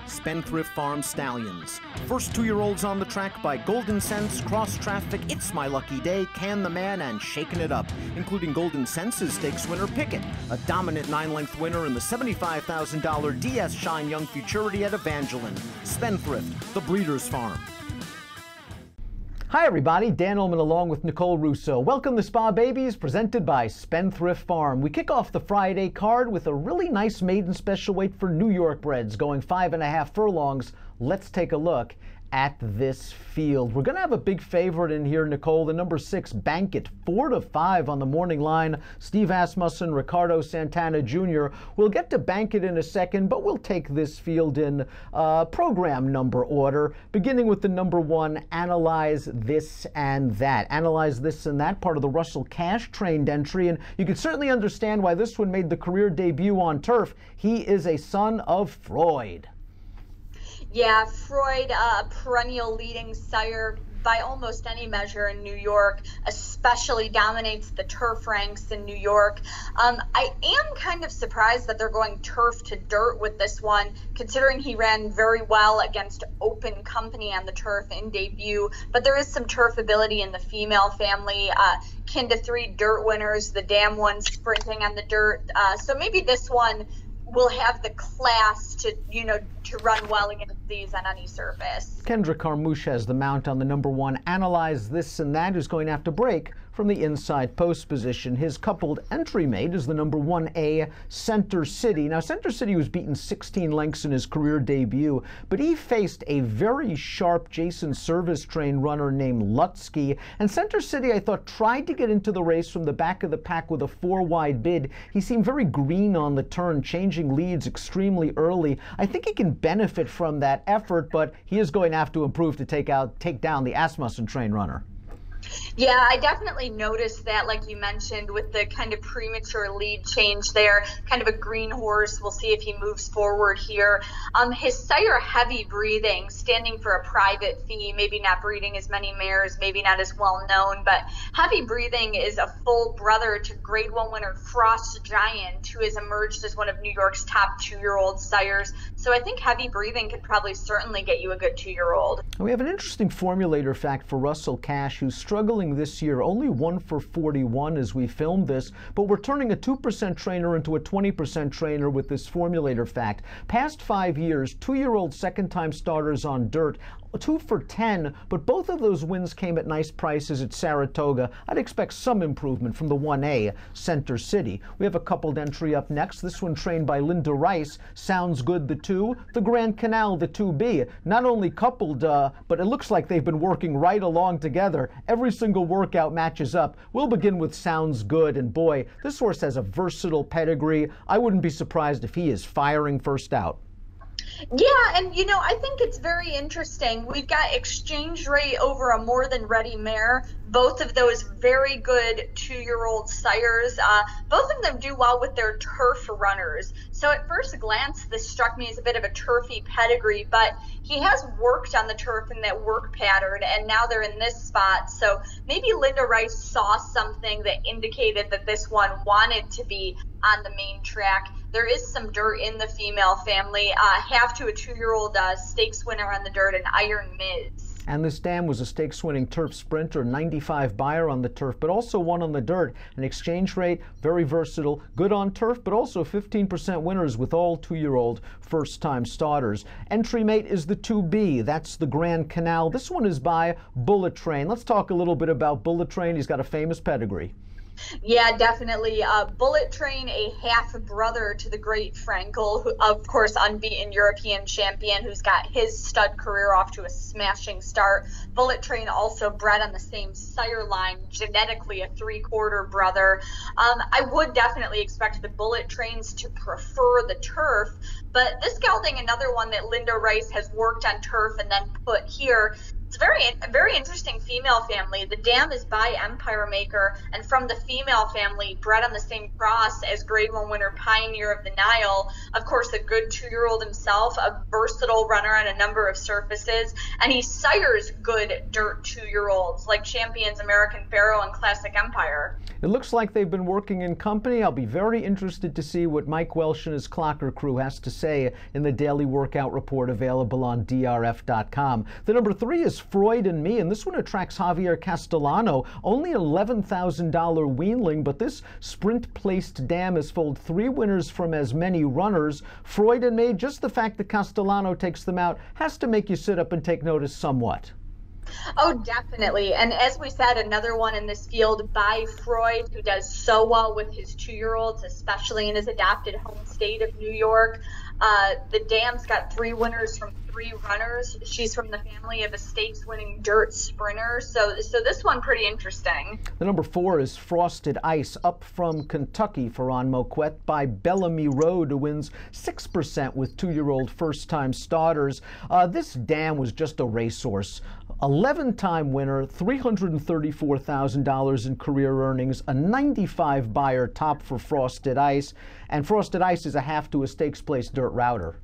Spendthrift Farm Stallions. First 2-year-olds on the track by Golden Sense, Cross Traffic, It's My Lucky Day, Can the Man, and Shaking It Up, including Golden Sense's stakes winner Pickett, a dominant 9-length winner in the $75,000 DS Shine Young Futurity at Evangeline. Spendthrift, the Breeder's Farm. Hi everybody, Dan Illman along with Nicole Russo. Welcome to Spa Babies, presented by Spendthrift Farm. We kick off the Friday card with a really nice maiden special weight for New York breds, going 5.5 furlongs. Let's take a look at this field. We're going to have a big favorite in here, Nicole, the number 6, Bankit, 4-5 on the morning line. Steve Asmussen, Ricardo Santana Jr. We'll get to Bankit in a second, but we'll take this field in program number order, beginning with the number 1, Analyze This and That. Analyze This and That, part of the Russell Cash trained entry, and you can certainly understand why this one made the career debut on turf. He is a son of Freud. Yeah, Freud, perennial leading sire by almost any measure in New York, especially dominates the turf ranks in New York. I am kind of surprised that they're going turf to dirt with this one, considering he ran very well against open company on the turf in debut. But there is some turf ability in the female family, kin to 3 dirt winners, the damn one sprinting on the dirt. So maybe this one will have the class to run well against these on any surface. Kendra Carmouche has the mount on the number 1, Analyze This and That, who's going to have to break from the inside post position. His coupled entry mate is the number 1A, Center City. Now, Center City was beaten 16 lengths in his career debut, but he faced a very sharp Jason Service train runner named Lutsky. And Center City, I thought, tried to get into the race from the back of the pack with a 4-wide bid. He seemed very green on the turn, changing leads extremely early. I think he can benefit from that effort, but he is going to have to improve to take down the Asmussen train runner. Yeah, I definitely noticed that, like you mentioned, with the kind of premature lead change there, kind of a green horse. We'll see if he moves forward here. His sire, Heavy Breathing, standing for a private fee, maybe not breeding as many mares, maybe not as well known, but Heavy Breathing is a full brother to Grade 1 winner Frost Giant, who has emerged as one of New York's top 2-year-old sires. So I think Heavy Breathing could probably certainly get you a good 2-year-old. We have an interesting formulator fact for Russell Cash, who's struggling this year, only 1 for 41 as we filmed this, but we're turning a 2% trainer into a 20% trainer with this formulator fact. Past 5 years, 2-year-old second-time starters on dirt, 2 for 10, but both of those wins came at nice prices at Saratoga. I'd expect some improvement from the 1A, Center City. We have a coupled entry up next. This one trained by Linda Rice, Sounds Good, the 2, the Grand Canal, the 2B. Not only coupled, but it looks like they've been working right along together. Every single workout matches up. We'll begin with Sounds Good, and boy, this horse has a versatile pedigree. I wouldn't be surprised if he is firing first out. Yeah, and I think it's very interesting. We've got Exchange Rate over a More Than Ready mare. Both of those very good 2-year-old sires. Both of them do well with their turf runners. So at first glance, this struck me as a bit of a turfy pedigree, but he has worked on the turf in that work pattern, and now they're in this spot. So maybe Linda Rice saw something that indicated that this one wanted to be on the main track. There is some dirt in the female family. Half to a 2-year-old stakes winner on the dirt, an Iron Miz. And this dam was a stakes-winning turf sprinter, 95 buyer on the turf, but also one on the dirt. An Exchange Rate, very versatile, good on turf, but also 15% winners with all 2-year-old first-time starters. Entry mate is the 2B. That's the Grand Canal. This one is by Bullet Train. Let's talk a little bit about Bullet Train. He's got a famous pedigree. Yeah, definitely. Bullet Train, a half-brother to the great Frankel, who, of course, unbeaten European champion, who's got his stud career off to a smashing start. Bullet Train also bred on the same sire line, genetically a 3-quarter brother. I would definitely expect the Bullet Trains to prefer the turf, but this gelding, another one that Linda Rice has worked on turf and then put here, It's a very interesting female family. The dam is by Empire Maker, and from the female family, bred on the same cross as Grade 1 winner Pioneer of the Nile. Of course, a good 2-year-old himself, a versatile runner on a number of surfaces, and he sires good dirt 2-year-olds like champions American Pharoah and Classic Empire. It looks like they've been working in company. I'll be very interested to see what Mike Welsh and his Clocker crew has to say in the daily workout report available on drf.com. The number 3 is Freudnme, and this one attracts Javier Castellano. Only $11,000 weanling, but this sprint-placed dam has foaled 3 winners from as many runners. Freudnme, just the fact that Castellano takes them out has to make you sit up and take notice somewhat. Oh, definitely. And as we said, another one in this field by Freud, who does so well with his 2-year-olds, especially in his adopted home state of New York. The dam's got 3 winners from 3 runners. She's from the family of a stakes-winning dirt sprinter. So this one pretty interesting. The number 4 is Frosted Ice, up from Kentucky for Ron Moquette by Bellamy Road, who wins 6% with 2-year-old first-time starters. This dam was just a racehorse. 11-time winner, $334,000 in career earnings, a 95 buyer top for Frosted Ice, and Frosted Ice is a half to a stakes place dirt router.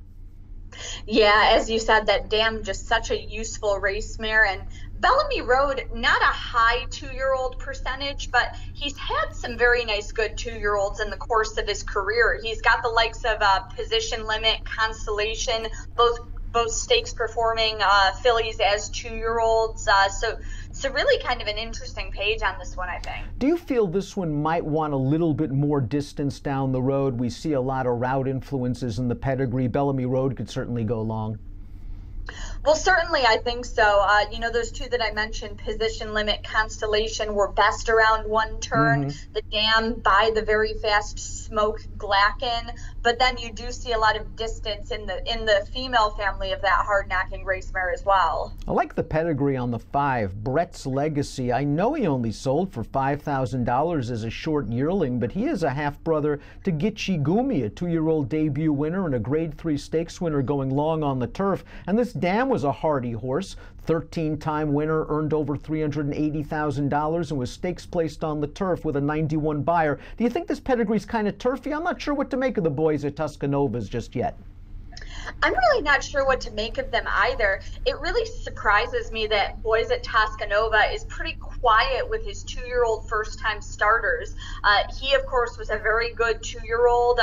Yeah, as you said, that dam just such a useful race mare. And Bellamy Road, not a high 2-year-old percentage, but he's had some very nice good 2-year-olds in the course of his career. He's got the likes of Position Limit, Constellation, both stakes performing fillies as 2-year-olds. So really kind of an interesting page on this one, I think. Do you feel this one might want a little bit more distance down the road? We see a lot of route influences in the pedigree. Bellamy Road could certainly go long. Well, certainly I think so. Those 2 that I mentioned, Position Limit, Constellation, were best around 1 turn. The dam by the very fast Smoke Glacken. But then you do see a lot of distance in the female family of that hard-knocking race mare as well. I like the pedigree on the 5, Bret's Legacy. I know he only sold for $5,000 as a short yearling, but he is a half-brother to Gitchee Goomee, a 2-year-old debut winner and a Grade 3 stakes winner going long on the turf. And this dam was a hardy horse, 13-time winner, earned over $380,000 and was stakes placed on the turf with a 91 buyer. Do you think this pedigree's kind of turfy? I'm not sure what to make of the boys at Tuscanovas just yet. I'm really not sure what to make of them either. It really surprises me that Boys at Toscanova is pretty quiet with his 2-year-old first-time starters. He, of course, was a very good 2-year-old,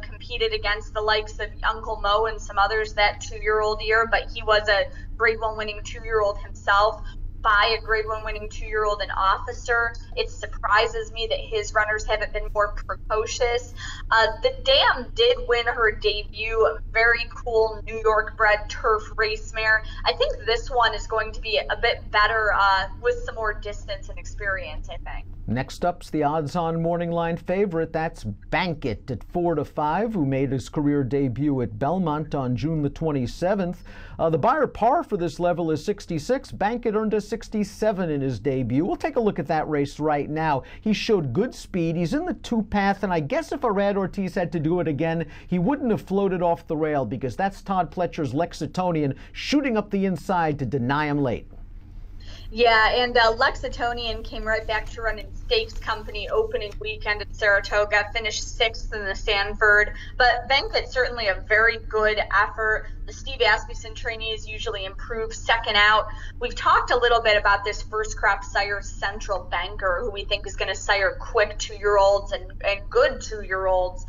competed against the likes of Uncle Mo and some others that 2-year-old year, but he was a Grade 1 winning 2-year-old himself. By a Grade 1 winning 2-year-old and officer. It surprises me that his runners haven't been more precocious. The dam did win her debut, very cool New York bred turf race mare. I think this one is going to be a bit better with some more distance and experience, I think. Next up's the odds-on morning line favorite. That's Bankit at 4-5, who made his career debut at Belmont on June the 27th. The buyer par for this level is 66. Bankit earned a 67 in his debut. We'll take a look at that race right now. He showed good speed. He's in the 2-path, and I guess if Arad Ortiz had to do it again, he wouldn't have floated off the rail, because that's Todd Pletcher's Lexitonian shooting up the inside to deny him late. Yeah, and Lexitonian came right back to running Stakes Company opening weekend at Saratoga, finished 6th in the Sanford. But Bankit certainly a very good effort. The Steve Asmussen trainees usually improve second out. We've talked a little bit about this first crop sire, Central Banker, who we think is going to sire quick 2-year-olds and good 2-year-olds.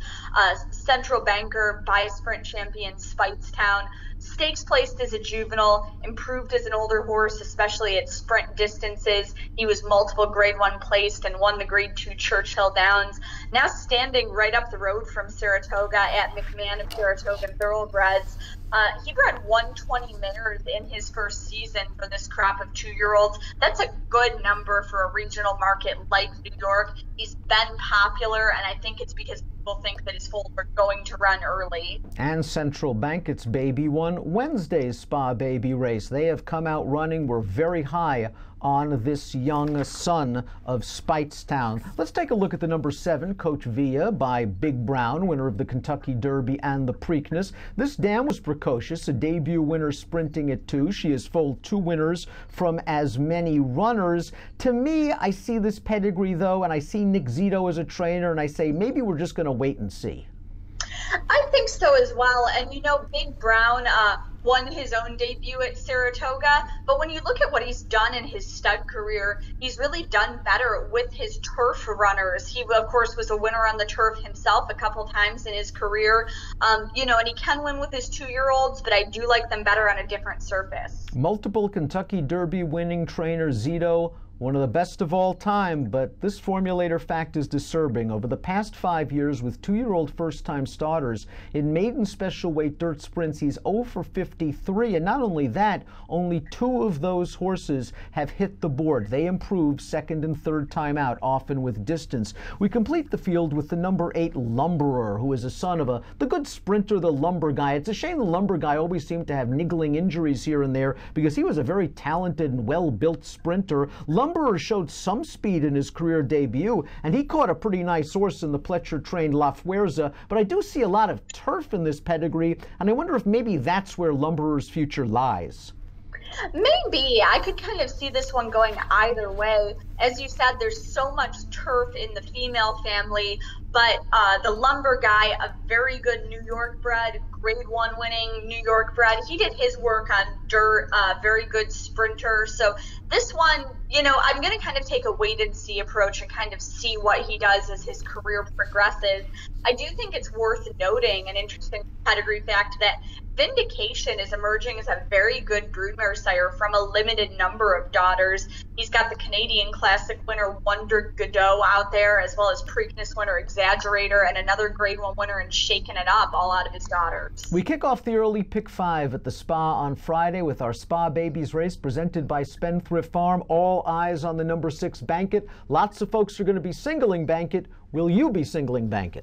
Central Banker by sprint champion Speightstown. Stakes placed as a juvenile, improved as an older horse, especially at sprint distances. He was multiple Grade 1 placed and won the Grade 2 Churchill Downs. Now standing right up the road from Saratoga at McMahon of Saratoga Thoroughbreds. He bred 120 mares in his first season for this crop of 2-year-olds. That's a good number for a regional market like New York. He's been popular, and I think it's because people think that his foals are going to run early. And Central Bankit's baby won Wednesday's Spa Baby race. They have come out running. We're very high on this young son of Speightstown. Let's take a look at the number 7, Coach Via by Big Brown, winner of the Kentucky Derby and the Preakness. This dam was precocious, a debut winner sprinting at 2. She has foaled 2 winners from as many runners. To me, I see this pedigree, though, and I see Nick Zito as a trainer, and I say maybe we're just going to wait and see. I think so as well. And, you know, Big Brown won his own debut at Saratoga. But when you look at what he's done in his stud career, he's really done better with his turf runners. He, of course, was a winner on the turf himself a couple times in his career. You know, and he can win with his 2-year-olds, but I do like them better on a different surface. Multiple Kentucky Derby winning trainer Zito, one of the best of all time, but this formulator fact is disturbing. Over the past 5 years with 2-year-old first-time starters, in maiden special weight dirt sprints, he's 0 for 53, and not only that, only 2 of those horses have hit the board. They improve second and third time out, often with distance. We complete the field with the number 8 Lumberer, who is a son of the good sprinter, the Lumber Guy. It's a shame the Lumber Guy always seemed to have niggling injuries here and there, because he was a very talented and well-built sprinter. Lumberer showed some speed in his career debut, and he caught a pretty nice horse in the Pletcher-trained La Fuerza, but I do see a lot of turf in this pedigree, and I wonder if maybe that's where Lumberer's future lies. Maybe. I could kind of see this one going either way. As you said, there's so much turf in the female family, but the Lumber Guy, a very good New York bred, grade 1 winning New York bred, he did his work on dirt, very good sprinter. So this one, you know, I'm going to kind of take a wait and see approach and kind of see what he does as his career progresses. I do think it's worth noting an interesting pedigree fact that Vindication is emerging as a very good broodmare sire from a limited number of daughters. He's got the Canadian Classic winner Wonder Godot out there, as well as Preakness winner Exaggerator, and another grade 1 winner in Shaking It Up, all out of his daughters. We kick off the early pick 5 at the Spa on Friday with our Spa Babies race presented by Spendthrift Farm. All eyes on the number 6 Bankit. Lots of folks are going to be singling Bankit. Will you be singling Bankit?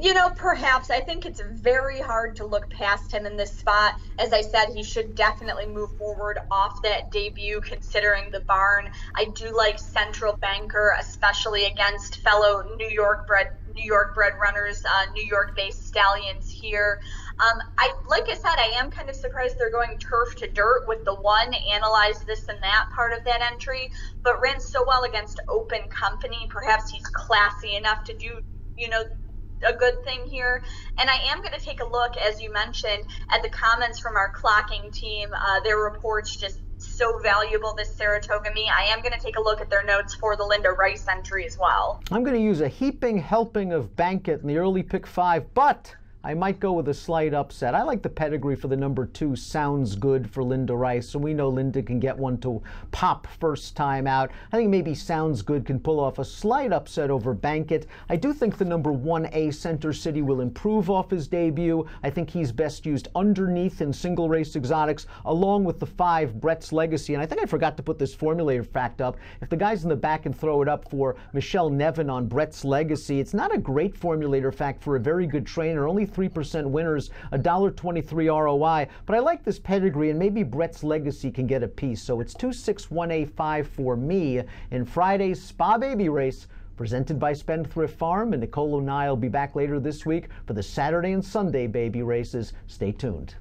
You know, perhaps. I think it's very hard to look past him in this spot. As I said, he should definitely move forward off that debut, considering the barn. I do like Central Banker, especially against fellow New York bred runners, New York-based stallions here. Like I said, I am kind of surprised they're going turf to dirt with the 1, Analyze This and That part of that entry, but ran so well against Open Company. Perhaps he's classy enough to do, you know, a good thing here. And I am going to take a look, as you mentioned, at the comments from our clocking team. Their reports just so valuable this Saratoga meet. I am going to take a look at their notes for the Linda Rice entry as well. I'm going to use a heaping helping of Bankit in the early pick 5, but I might go with a slight upset. I like the pedigree for the number 2, Sounds Good, for Linda Rice, so we know Linda can get one to pop first time out. I think maybe Sounds Good can pull off a slight upset over Bankit. I do think the number 1A, Center City, will improve off his debut. I think he's best used underneath in single race exotics, along with the 5, Bret's Legacy. And I think I forgot to put this formulator fact up. If the guys in the back can throw it up for Michelle Nevin on Bret's Legacy, it's not a great formulator fact for a very good trainer, only 3% winners, $1.23 ROI. But I like this pedigree, and maybe Bret's Legacy can get a piece. So it's 261A5 for me in Friday's Spa Baby race, presented by Spendthrift Farm. And Nicole and I will be back later this week for the Saturday and Sunday baby races. Stay tuned.